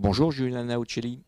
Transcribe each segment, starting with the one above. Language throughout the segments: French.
Bonjour Juliana Uccelli,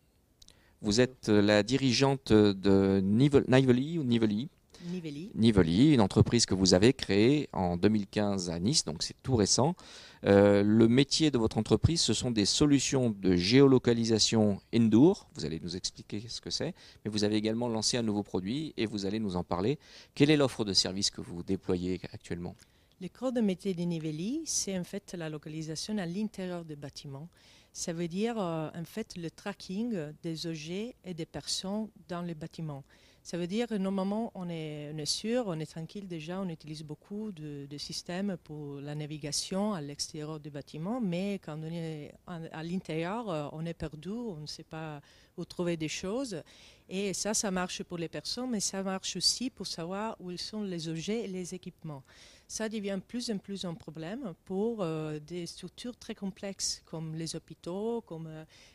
vous êtes la dirigeante de Nivoli ou Nivoli, Niveli. Nivoli, une entreprise que vous avez créée en 2015 à Nice, donc c'est tout récent. Le métier de votre entreprise, ce sont des solutions de géolocalisation indoor. Vous allez nous expliquer ce que c'est, mais vous avez également lancé un nouveau produit et vous allez nous en parler. Quelle est l'offre de service que vous déployez actuellement? Le corps de métier de Niveli, c'est en fait la localisation à l'intérieur des bâtiments. Ça veut dire en fait le tracking des objets et des personnes dans les bâtiments. Ça veut dire normalement on est sûr, on est tranquille déjà, on utilise beaucoup de systèmes pour la navigation à l'extérieur du bâtiment, mais quand on est à l'intérieur, on est perdu, on ne sait pas où trouver des choses. Et ça marche pour les personnes, mais ça marche aussi pour savoir où sont les objets et les équipements. Ça devient plus en plus un problème pour des structures très complexes comme les hôpitaux, comme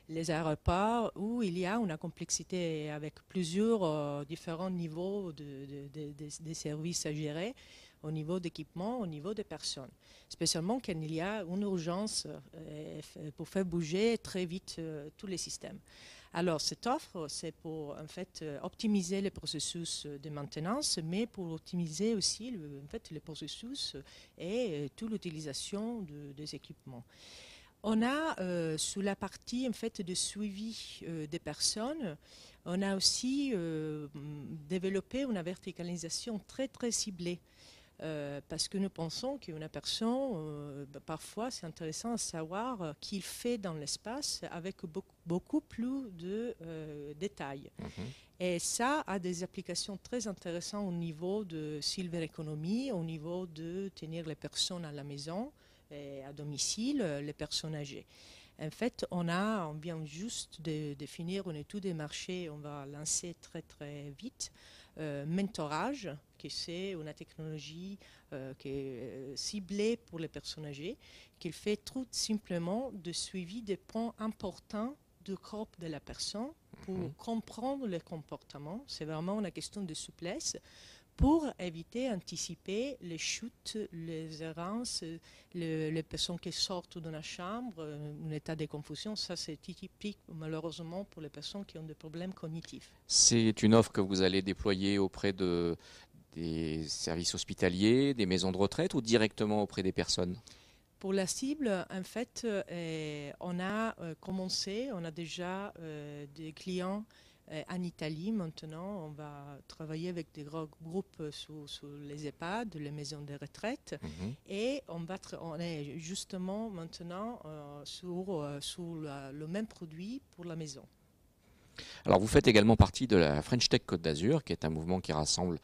les aéroports, où il y a une complexité avec plusieurs différents niveaux de services à gérer au niveau d'équipement, au niveau des personnes. Spécialement quand il y a une urgence pour faire bouger très vite tous les systèmes. Alors, cette offre, c'est pour en fait optimiser les processus de maintenance, mais pour optimiser aussi en fait, les processus et toute l'utilisation des équipements. On a sous la partie en fait de suivi des personnes, on a aussi développé une verticalisation très très ciblée. Parce que nous pensons qu'une personne, parfois c'est intéressant à savoir qu'il fait dans l'espace avec beaucoup plus de détails. Mhm. Et ça a des applications très intéressantes au niveau de silver economy, au niveau de tenir les personnes à la maison, et à domicile, les personnes âgées. En fait, on vient juste de finir une étude des marchés, on va lancer très très vite. Mentorage, qui c'est une technologie qui est ciblée pour les personnes âgées, qui fait tout simplement de suivi des points importants du corps de la personne pour comprendre le comportement. C'est vraiment une question de souplesse pour éviter, anticiper les chutes, les errances, les personnes qui sortent de la chambre, un état de confusion. Ça, c'est typique, malheureusement, pour les personnes qui ont des problèmes cognitifs. C'est une offre que vous allez déployer auprès des services hospitaliers, des maisons de retraite ou directement auprès des personnes? Pour la cible, en fait, on a commencé, on a déjà des clients en Italie. Maintenant, on va travailler avec des gros groupes sur les EHPAD, les maisons de retraite. Mhm. Et on est justement maintenant sur le même produit pour la maison. Alors vous faites également partie de la French Tech Côte d'Azur, qui est un mouvement qui rassemble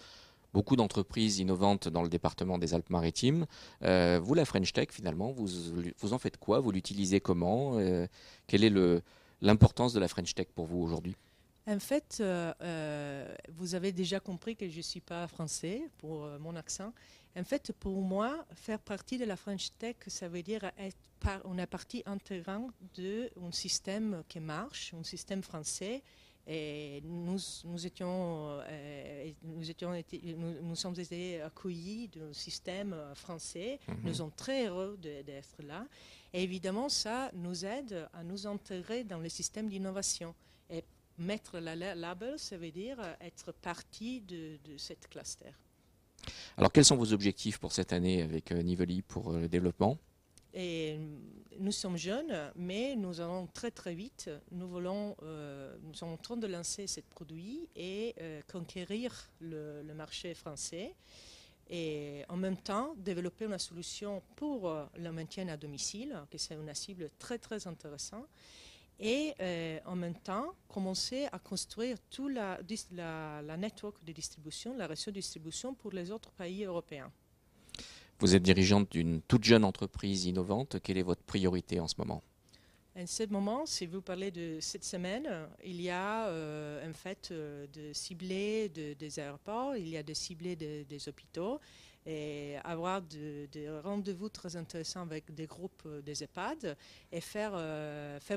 beaucoup d'entreprises innovantes dans le département des Alpes-Maritimes. Vous, la French Tech, finalement, vous en faites quoi? Vous l'utilisez comment? Quelle est l'importance de la French Tech pour vous aujourd'hui? En fait, vous avez déjà compris que je ne suis pas français pour mon accent. En fait, pour moi, faire partie de la French Tech, ça veut dire être une partie intégrante d'un système qui marche, un système français. Et nous sommes été accueillis d'un système français. Nous Mhm. sommes très heureux d'être là. Et évidemment, ça nous aide à nous intégrer dans le système d'innovation. Et mettre la label, ça veut dire être partie de cette cluster. Alors quels sont vos objectifs pour cette année avec Nivoli pour le développement? Et nous sommes jeunes, mais nous allons très très vite. Nous sommes en train de lancer ce produit et conquérir le marché français. Et en même temps, développer une solution pour le maintien à domicile, qui c'est une cible très très intéressante. Et en même temps, commencer à construire toute la network de distribution, la réseau de distribution pour les autres pays européens. Vous êtes dirigeante d'une toute jeune entreprise innovante. Quelle est votre priorité en ce moment? En ce moment, si vous parlez de cette semaine, il y a en fait de cibler des aéroports, il y a de cibler des hôpitaux et avoir des rendez-vous très intéressants avec des groupes des EHPAD et faire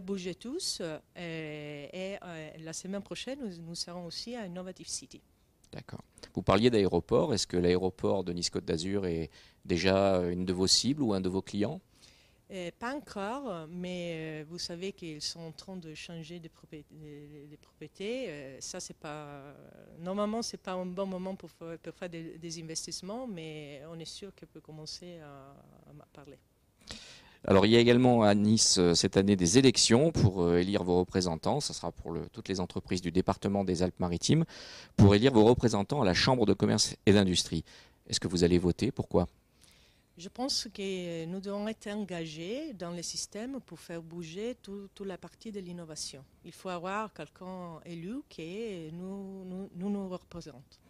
bouger tous. Et la semaine prochaine, nous serons aussi à Innovative City. D'accord. Vous parliez d'aéroport. Est-ce que l'aéroport de Nice-Côte d'Azur est déjà une de vos cibles ou un de vos clients? Pas encore, mais vous savez qu'ils sont en train de changer de propriété. Ça, c'est pas normalement, c'est pas un bon moment pour faire des investissements, mais on est sûr qu'on peut commencer à parler. Alors, il y a également à Nice cette année des élections pour élire vos représentants. Ça sera pour toutes les entreprises du département des Alpes-Maritimes pour élire vos représentants à la Chambre de commerce et d'industrie. Est-ce que vous allez voter? Pourquoi? Je pense que nous devons être engagés dans le système pour faire bouger toute la partie de l'innovation. Il faut avoir quelqu'un élu qui nous représente.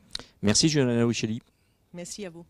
Merci, Giuliana Uccelli. Merci à vous.